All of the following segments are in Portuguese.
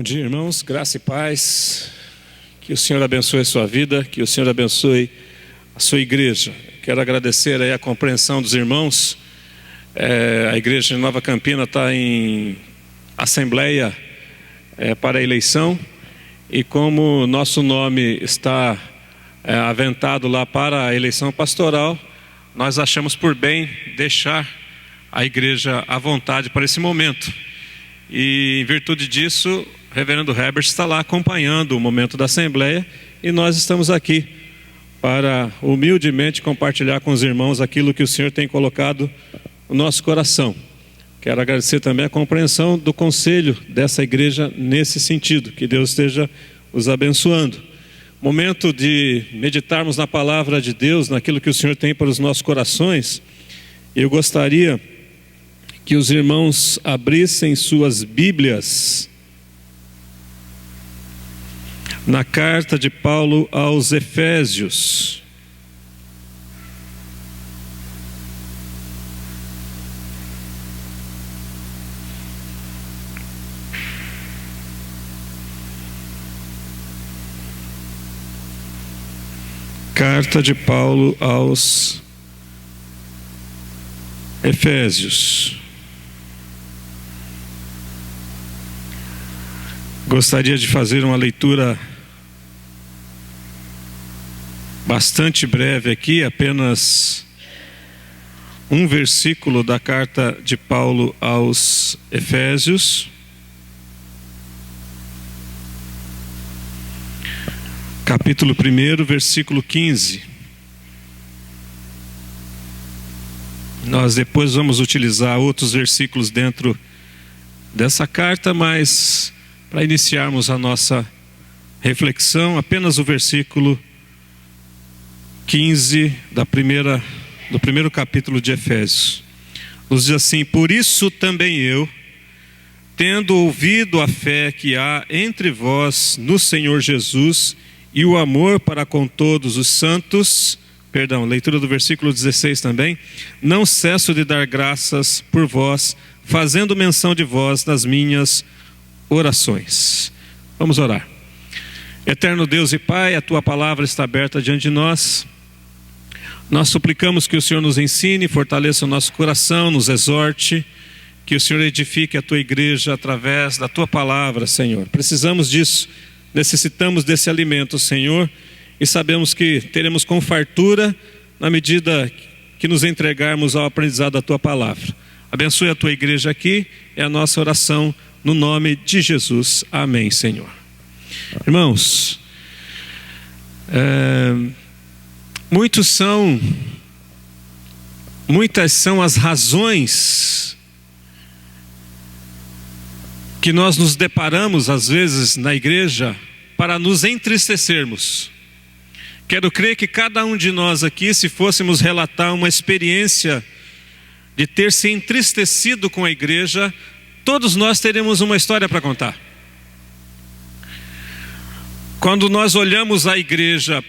Bom dia, irmãos, graça e paz, que o Senhor abençoe a sua vida, que o Senhor abençoe a sua igreja. Quero agradecer aí a compreensão dos irmãos. A igreja de Nova Campina está em assembleia para a eleição, e como nosso nome está aventado lá para a eleição pastoral, nós achamos por bem deixar a igreja à vontade para esse momento. E em virtude disso, o reverendo Herbert está lá acompanhando o momento da assembleia, e nós estamos aqui para humildemente compartilhar com os irmãos aquilo que o Senhor tem colocado no nosso coração. Quero agradecer também a compreensão do conselho dessa igreja nesse sentido. Que Deus esteja os abençoando. Momento de meditarmos na palavra de Deus, naquilo que o Senhor tem para os nossos corações. Eu gostaria que os irmãos abrissem suas Bíblias na carta de Paulo aos Efésios. Carta de Paulo aos Efésios. Gostaria de fazer uma leitura bastante breve aqui, apenas um versículo da carta de Paulo aos Efésios. Capítulo 1, versículo 15. Nós depois vamos utilizar outros versículos dentro dessa carta, mas para iniciarmos a nossa reflexão, apenas o versículo 15 do primeiro capítulo de Efésios. Nos diz assim: por isso também eu, tendo ouvido a fé que há entre vós no Senhor Jesus e o amor para com todos os santos, leitura do versículo 16 também, não cesso de dar graças por vós, fazendo menção de vós nas minhas orações. Vamos orar. Eterno Deus e Pai, a Tua palavra está aberta diante de nós. Nós suplicamos que o Senhor nos ensine, fortaleça o nosso coração, nos exorte, que o Senhor edifique a Tua igreja através da Tua palavra, Senhor. Precisamos disso, necessitamos desse alimento, Senhor, e sabemos que teremos com fartura na medida que nos entregarmos ao aprendizado da Tua palavra. Abençoe a Tua igreja aqui, é a nossa oração no nome de Jesus. Amém, Senhor. Irmãos, muitas são as razões que nós nos deparamos às vezes na igreja para nos entristecermos. Quero crer que cada um de nós aqui, se fôssemos relatar uma experiência de ter se entristecido com a igreja, todos nós teremos uma história para contar. Quando nós olhamos a igreja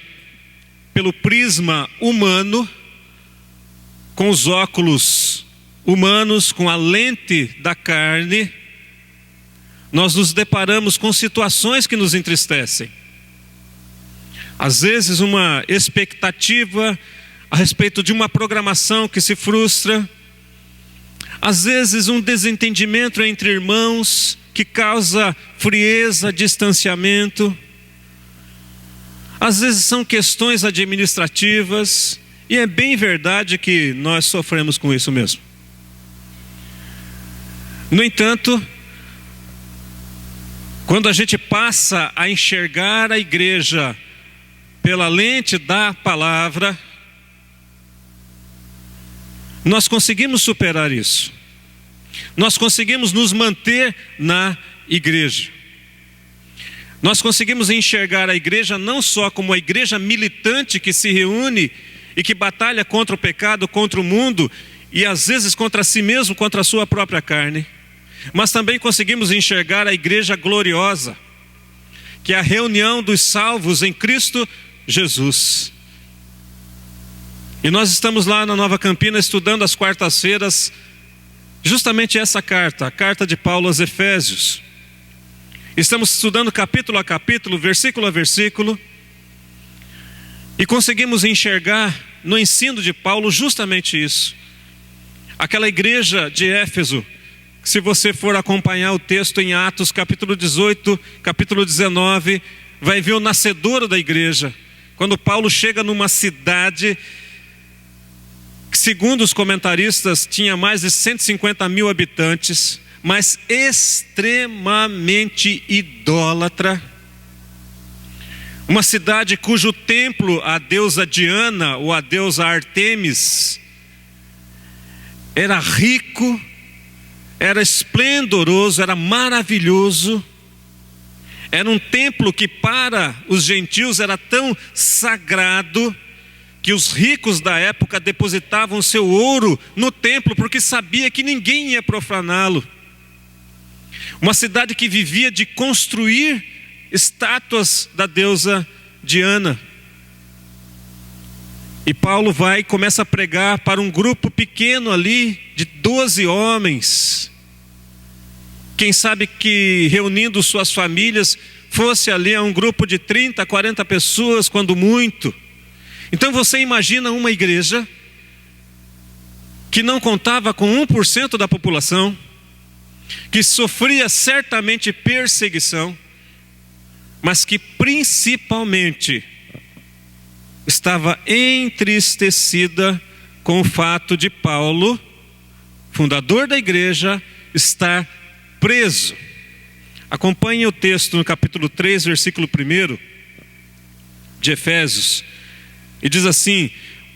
pelo prisma humano, com os óculos humanos, com a lente da carne, nós nos deparamos com situações que nos entristecem. Às vezes uma expectativa a respeito de uma programação que se frustra. Às vezes um desentendimento entre irmãos que causa frieza, distanciamento. Às vezes são questões administrativas, e é bem verdade que nós sofremos com isso mesmo. No entanto, quando a gente passa a enxergar a igreja pela lente da palavra, nós conseguimos superar isso. Nós conseguimos nos manter na igreja. Nós conseguimos enxergar a igreja não só como a igreja militante que se reúne e que batalha contra o pecado, contra o mundo e às vezes contra si mesmo, contra a sua própria carne, mas também conseguimos enxergar a igreja gloriosa, que é a reunião dos salvos em Cristo Jesus. E nós estamos lá na Nova Campina estudando às quartas-feiras justamente essa carta, a carta de Paulo aos Efésios. Estamos estudando capítulo a capítulo, versículo a versículo, e conseguimos enxergar no ensino de Paulo justamente isso. Aquela igreja de Éfeso, se você for acompanhar o texto em Atos capítulo 18, capítulo 19, vai ver o nascedouro da igreja. Quando Paulo chega numa cidade que, segundo os comentaristas, tinha mais de 150 mil habitantes, mas extremamente idólatra. Uma cidade cujo templo, a deusa Diana ou a deusa Artemis, era rico, era esplendoroso, era maravilhoso. Era um templo que para os gentios era tão sagrado que os ricos da época depositavam seu ouro no templo porque sabia que ninguém ia profaná-lo. Uma cidade que vivia de construir estátuas da deusa Diana. E Paulo vai e começa a pregar para um grupo pequeno ali, de 12 homens. Quem sabe que reunindo suas famílias, fosse ali a um grupo de 30, 40 pessoas, quando muito. Então você imagina uma igreja que não contava com 1% da população, que sofria certamente perseguição, mas que principalmente estava entristecida com o fato de Paulo, fundador da igreja, estar preso. Acompanhe o texto no capítulo 3, versículo 1 de Efésios, e diz assim: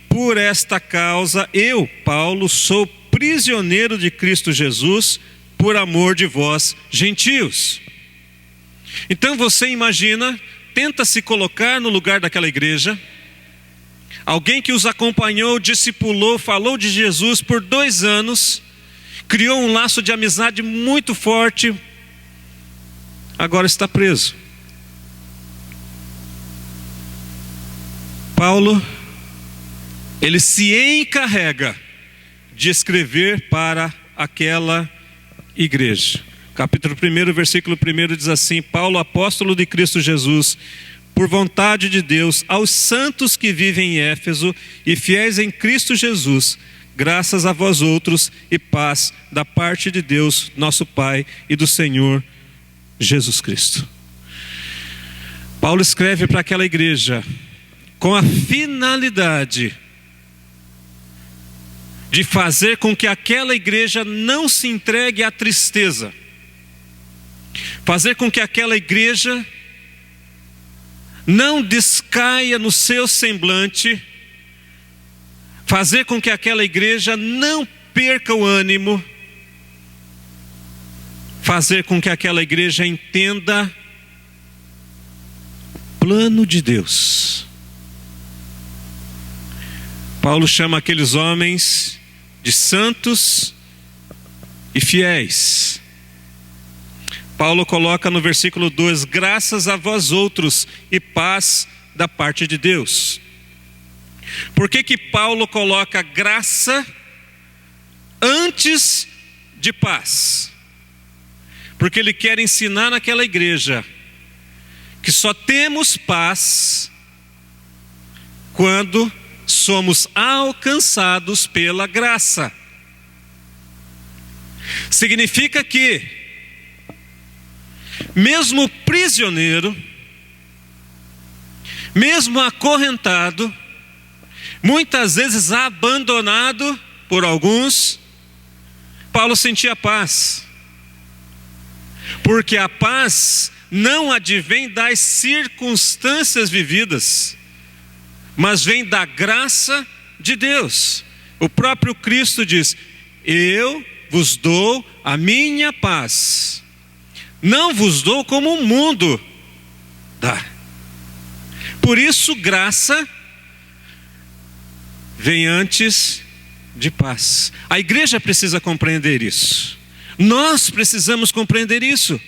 por esta causa eu, Paulo, sou prisioneiro de Cristo Jesus, por amor de vós, gentios. Então você imagina, tenta se colocar no lugar daquela igreja, alguém que os acompanhou, discipulou, falou de Jesus por 2 anos, criou um laço de amizade muito forte, agora está preso. Paulo, ele se encarrega de escrever para aquela igreja. Capítulo 1, versículo 1 diz assim: Paulo, apóstolo de Cristo Jesus, por vontade de Deus, aos santos que vivem em Éfeso e fiéis em Cristo Jesus, graças a vós outros e paz da parte de Deus, nosso Pai, e do Senhor Jesus Cristo. Paulo escreve para aquela igreja com a finalidade de fazer com que aquela igreja não se entregue à tristeza, fazer com que aquela igreja não descaia no seu semblante, fazer com que aquela igreja não perca o ânimo, fazer com que aquela igreja entenda o plano de Deus. Paulo chama aqueles homens de santos e fiéis. Paulo coloca no versículo 2: graças a vós outros e paz da parte de Deus. Por que Paulo coloca graça antes de paz? Porque ele quer ensinar naquela igreja que só temos paz quando somos alcançados pela graça. Significa que, mesmo prisioneiro, mesmo acorrentado, muitas vezes abandonado por alguns, Paulo sentia paz. Porque a paz não advém das circunstâncias vividas, mas vem da graça de Deus. O próprio Cristo diz: eu vos dou a minha paz, não vos dou como o mundo dá. Por isso graça vem antes de paz. A igreja precisa compreender isso. Nós precisamos compreender isso.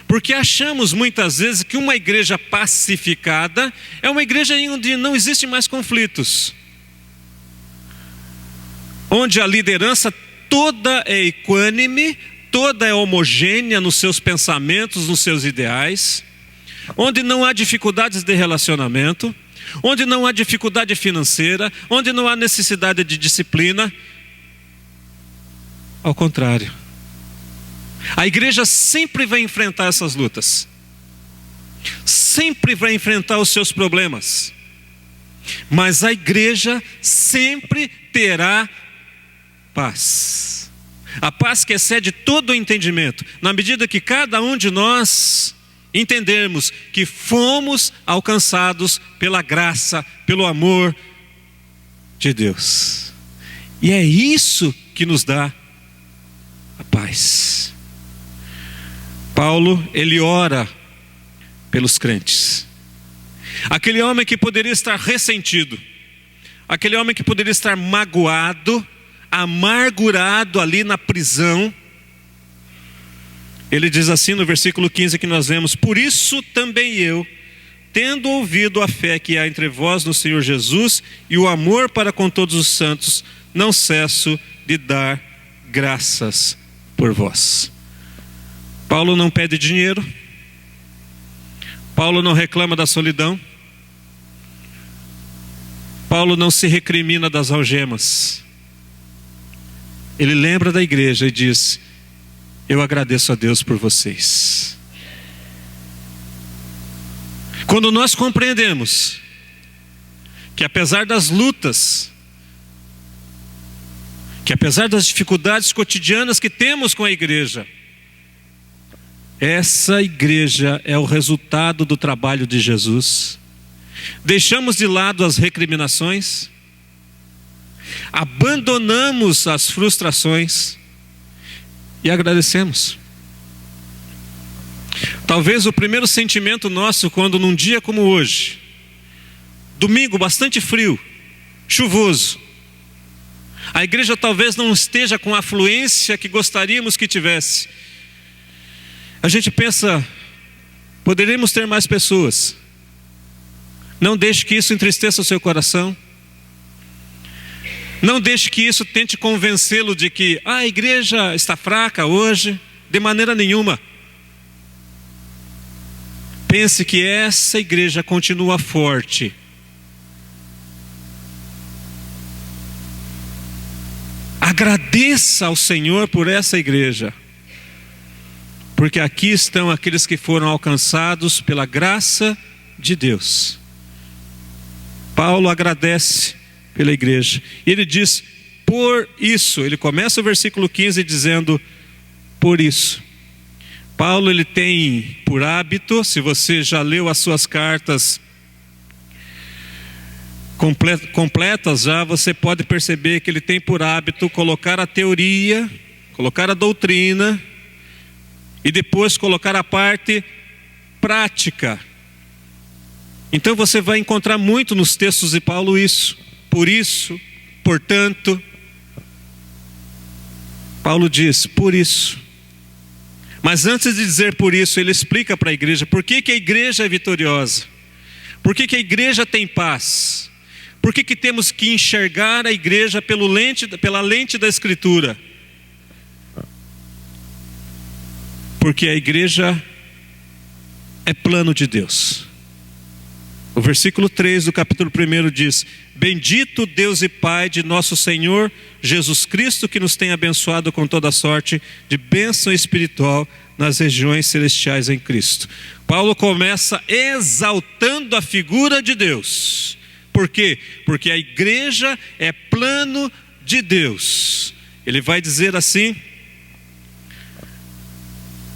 Porque achamos muitas vezes que uma igreja pacificada é uma igreja onde não existe mais conflitos, onde a liderança toda é equânime, toda é homogênea nos seus pensamentos, nos seus ideais, onde não há dificuldades de relacionamento, onde não há dificuldade financeira, onde não há necessidade de disciplina. Ao contrário, a igreja sempre vai enfrentar essas lutas, sempre vai enfrentar os seus problemas, mas a igreja sempre terá paz. A paz que excede todo o entendimento, na medida que cada um de nós entendermos que fomos alcançados pela graça, pelo amor de Deus. E é isso que nos dá a paz. Paulo, ele ora pelos crentes. Aquele homem que poderia estar ressentido, aquele homem que poderia estar magoado, amargurado ali na prisão, ele diz assim no versículo 15 que nós vemos: por isso também eu, tendo ouvido a fé que há entre vós no Senhor Jesus e o amor para com todos os santos, não cesso de dar graças por vós. Paulo não pede dinheiro, Paulo não reclama da solidão, Paulo não se recrimina das algemas. Ele lembra da igreja e diz: eu agradeço a Deus por vocês. Quando nós compreendemos que apesar das lutas, que apesar das dificuldades cotidianas que temos com a igreja, essa igreja é o resultado do trabalho de Jesus, deixamos de lado as recriminações, abandonamos as frustrações e agradecemos. Talvez o primeiro sentimento nosso, quando num dia como hoje, domingo bastante frio, chuvoso, a igreja talvez não esteja com a afluência que gostaríamos que tivesse, a gente pensa: poderíamos ter mais pessoas. Não deixe que isso entristeça o seu coração. Não deixe que isso tente convencê-lo de que a igreja está fraca hoje. De maneira nenhuma. Pense que essa igreja continua forte. Agradeça ao Senhor por essa igreja, porque aqui estão aqueles que foram alcançados pela graça de Deus. Paulo agradece pela igreja. E ele diz: por isso. Ele começa o versículo 15 dizendo: por isso. Paulo, ele tem por hábito, se você já leu as suas cartas completas já, você pode perceber que ele tem por hábito colocar a teoria, colocar a doutrina e depois colocar a parte prática. Então você vai encontrar muito nos textos de Paulo isso. Por isso, portanto. Paulo diz: por isso. Mas antes de dizer por isso, ele explica para a igreja por que a igreja é vitoriosa, por que a igreja tem paz, por que temos que enxergar a igreja pela lente da Escritura. Porque a igreja é plano de Deus. O versículo 3 do capítulo 1 diz: bendito Deus e Pai de nosso Senhor Jesus Cristo, que nos tem abençoado com toda sorte de bênção espiritual nas regiões celestiais em Cristo. Paulo começa exaltando a figura de Deus. Por quê? Porque a igreja é plano de Deus. Ele vai dizer assim,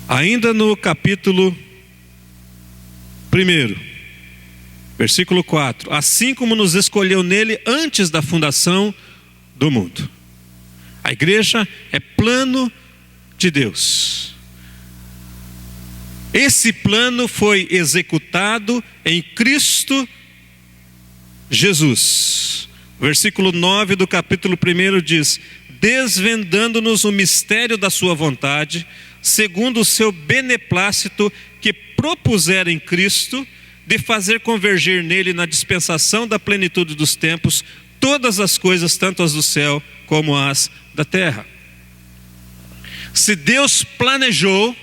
ainda no capítulo 1, versículo 4: assim como nos escolheu nele antes da fundação do mundo. A igreja é plano de Deus. Esse plano foi executado em Cristo Jesus. Versículo 9 do capítulo 1 diz: desvendando-nos o mistério da sua vontade, segundo o seu beneplácito que propusera em Cristo, de fazer convergir nele na dispensação da plenitude dos tempos todas as coisas, tanto as do céu como as da terra. Se Deus planejou,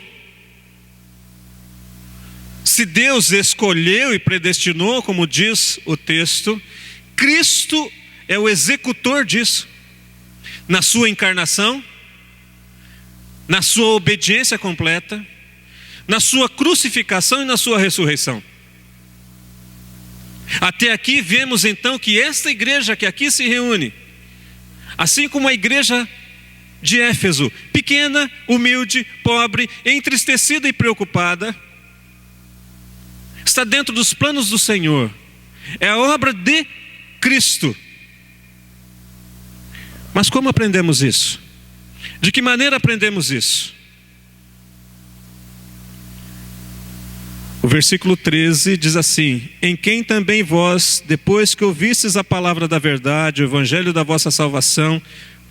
se Deus escolheu e predestinou, como diz o texto, Cristo é o executor disso, na sua encarnação, na sua obediência completa, na sua crucificação e na sua ressurreição. Até aqui vemos então que esta igreja que aqui se reúne, assim como a igreja de Éfeso, pequena, humilde, pobre, entristecida e preocupada, está dentro dos planos do Senhor. É a obra de Cristo. Mas como aprendemos isso? De que maneira aprendemos isso? O versículo 13 diz assim: em quem também vós, depois que ouvistes a palavra da verdade, o evangelho da vossa salvação,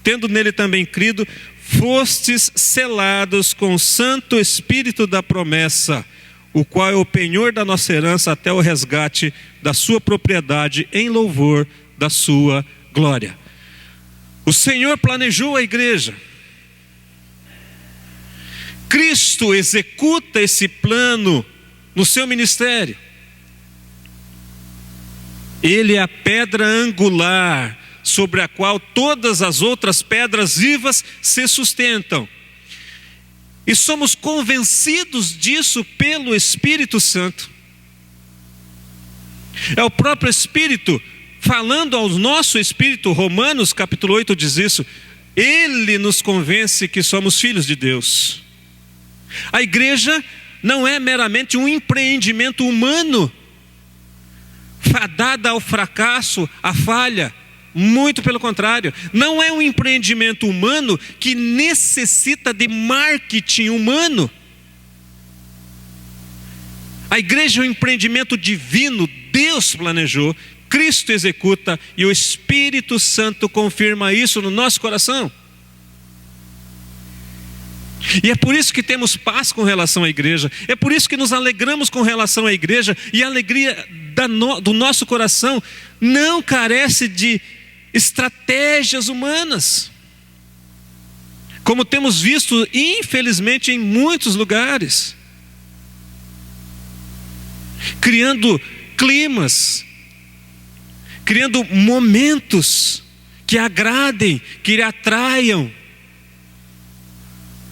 tendo nele também crido, fostes selados com o Santo Espírito da promessa, o qual é o penhor da nossa herança até o resgate da sua propriedade, em louvor da sua glória. O Senhor planejou a igreja. Cristo executa esse plano no seu ministério. Ele é a pedra angular sobre a qual todas as outras pedras vivas se sustentam. E somos convencidos disso pelo Espírito Santo. É o próprio Espírito falando ao nosso espírito. Romanos capítulo 8 diz isso. Ele nos convence que somos filhos de Deus. A igreja não é meramente um empreendimento humano, fadada ao fracasso, à falha. Muito pelo contrário, não é um empreendimento humano que necessita de marketing humano. A igreja é um empreendimento divino, Deus planejou, Cristo executa e o Espírito Santo confirma isso no nosso coração. E é por isso que temos paz com relação à igreja, é por isso que nos alegramos com relação à igreja, e a alegria do nosso coração não carece de estratégias humanas, como temos visto infelizmente em muitos lugares, criando climas, criando momentos que agradem, que atraiam.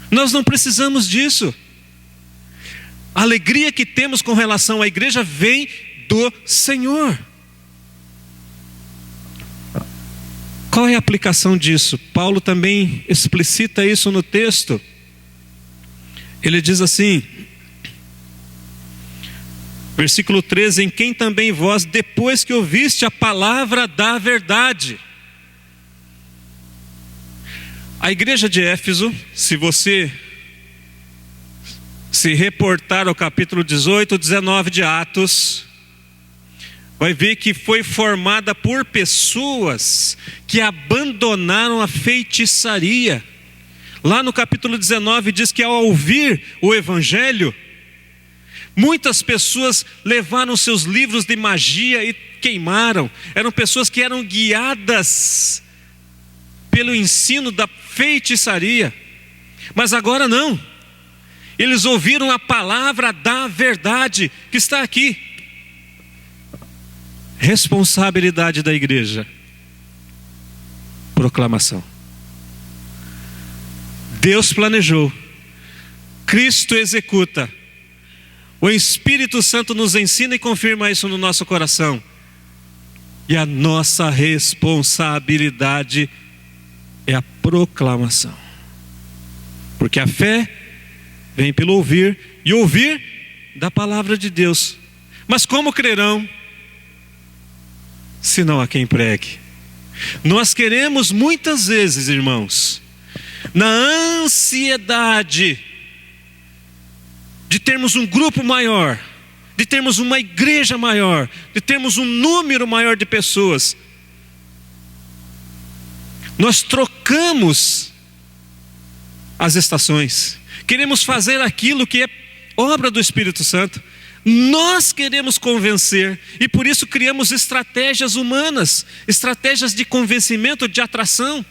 Nós não precisamos disso. A alegria que temos com relação à igreja vem do Senhor. Qual é a aplicação disso? Paulo também explicita isso no texto. Ele diz assim, versículo 13: em quem também vós, depois que ouviste a palavra da verdade. A igreja de Éfeso, se você se reportar ao capítulo 18, 19 de Atos, vai ver que foi formada por pessoas que abandonaram a feitiçaria. Lá no capítulo 19 diz que ao ouvir o evangelho, muitas pessoas levaram seus livros de magia e queimaram. Eram pessoas que eram guiadas pelo ensino da feitiçaria. Mas agora não. Eles ouviram a palavra da verdade que está aqui. Responsabilidade da igreja. Proclamação. Deus planejou. Cristo executa. O Espírito Santo nos ensina e confirma isso no nosso coração. E a nossa responsabilidade é a proclamação. Porque a fé vem pelo ouvir, e ouvir da palavra de Deus. Mas como crerão, se não há quem pregue? Nós queremos muitas vezes, irmãos, na ansiedade de termos um grupo maior, de termos uma igreja maior, de termos um número maior de pessoas, nós trocamos as estações. Queremos fazer aquilo que é obra do Espírito Santo. Nós queremos convencer, e por isso criamos estratégias humanas, estratégias de convencimento, de atração.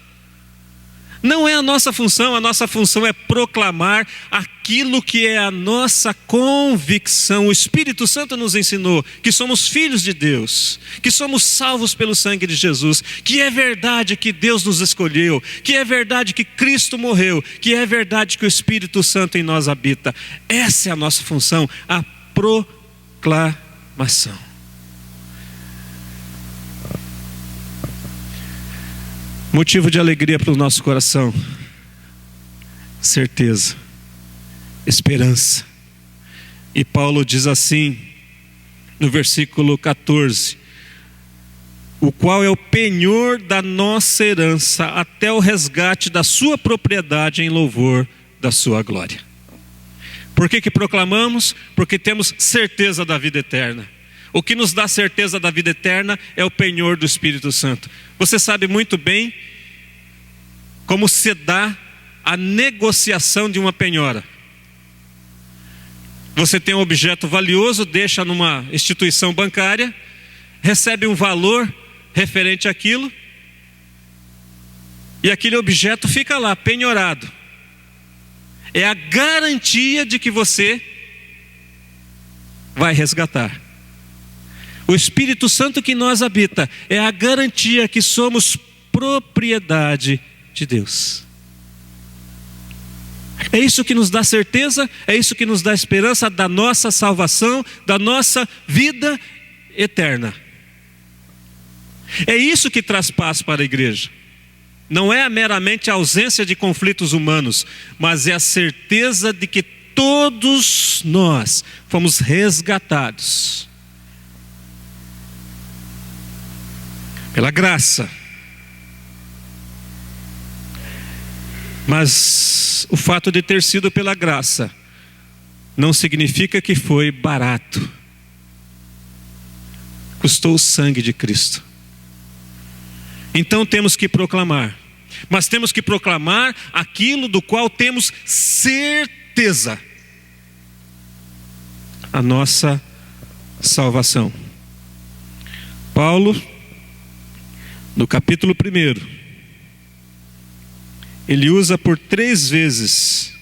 Não é a nossa função é proclamar aquilo que é a nossa convicção. O Espírito Santo nos ensinou que somos filhos de Deus, que somos salvos pelo sangue de Jesus, que é verdade que Deus nos escolheu, que é verdade que Cristo morreu, que é verdade que o Espírito Santo em nós habita. Essa é a nossa função, a proclamação. Motivo de alegria para o nosso coração, certeza, esperança. E Paulo diz assim, no versículo 14: o qual é o penhor da nossa herança, até o resgate da sua propriedade em louvor da sua glória. Por que proclamamos? Porque temos certeza da vida eterna. O que nos dá certeza da vida eterna é o penhor do Espírito Santo. Você sabe muito bem como se dá a negociação de uma penhora. Você tem um objeto valioso, deixa numa instituição bancária, recebe um valor referente àquilo, e aquele objeto fica lá, penhorado. É a garantia de que você vai resgatar. O Espírito Santo que em nós habita é a garantia que somos propriedade de Deus. É isso que nos dá certeza, é isso que nos dá esperança da nossa salvação, da nossa vida eterna. É isso que traz paz para a igreja. Não é meramente a ausência de conflitos humanos, mas é a certeza de que todos nós fomos resgatados pela graça. Mas o fato de ter sido pela graça não significa que foi barato. Custou o sangue de Cristo. Então temos que proclamar. Mas temos que proclamar aquilo do qual temos certeza: a nossa salvação. Paulo, no capítulo 1, ele usa por 3 vezes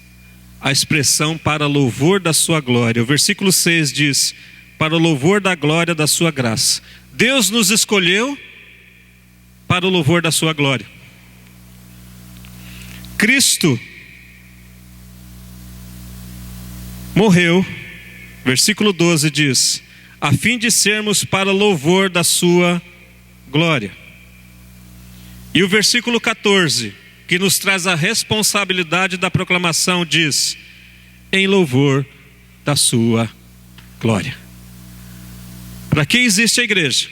a expressão para louvor da sua glória. O versículo 6 diz: para o louvor da glória da sua graça. Deus nos escolheu para o louvor da sua glória. Cristo morreu, versículo 12 diz, a fim de sermos para louvor da sua glória. E o versículo 14, que nos traz a responsabilidade da proclamação, diz, em louvor da sua glória. Para que existe a igreja?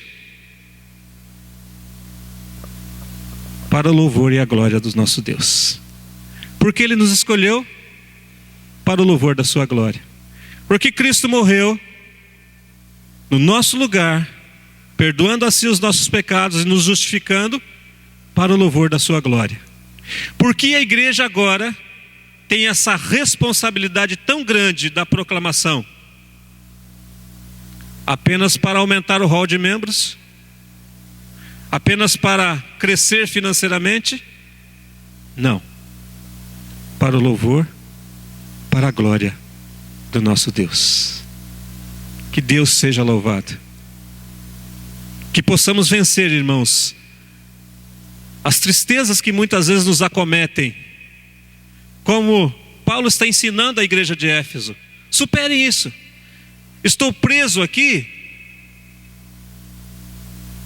Para o louvor e a glória do nosso Deus. Porque Ele nos escolheu para o louvor da sua glória. Porque Cristo morreu no nosso lugar, perdoando assim os nossos pecados e nos justificando para o louvor da sua glória. Porque a igreja agora tem essa responsabilidade tão grande da proclamação? Apenas para aumentar o rol de membros? Apenas para crescer financeiramente? Não. Para o louvor, para a glória do nosso Deus. Que Deus seja louvado. Que possamos vencer, irmãos, as tristezas que muitas vezes nos acometem. Como Paulo está ensinando a igreja de Éfeso. Superem isso. Estou preso aqui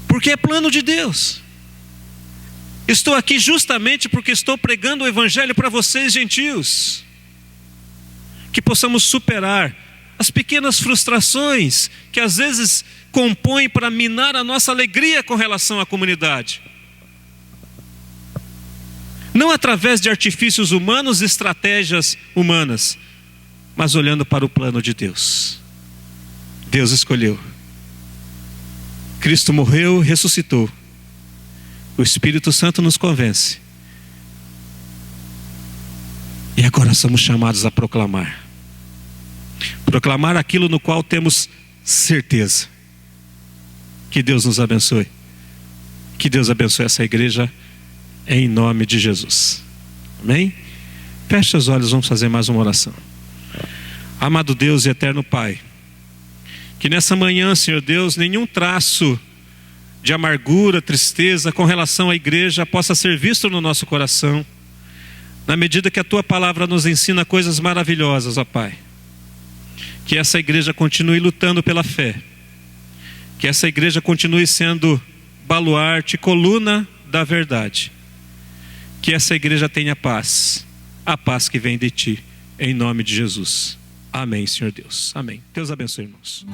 porque é plano de Deus. Estou aqui justamente porque estou pregando o evangelho para vocês gentios. Que possamos superar as pequenas frustrações que às vezes compõem para minar a nossa alegria com relação à comunidade. Não através de artifícios humanos e estratégias humanas, mas olhando para o plano de Deus. Deus escolheu. Cristo morreu, ressuscitou. O Espírito Santo nos convence. E agora somos chamados a proclamar. Proclamar aquilo no qual temos certeza. Que Deus nos abençoe. Que Deus abençoe essa igreja em nome de Jesus. Amém? Feche os olhos, vamos fazer mais uma oração. Amado Deus e eterno Pai, que nessa manhã, Senhor Deus, nenhum traço de amargura, tristeza com relação à igreja possa ser visto no nosso coração, na medida que a Tua palavra nos ensina coisas maravilhosas, ó Pai. Que essa igreja continue lutando pela fé, que essa igreja continue sendo baluarte, coluna da verdade, que essa igreja tenha paz, a paz que vem de Ti, em nome de Jesus. Amém, Senhor Deus. Amém. Deus abençoe, irmãos.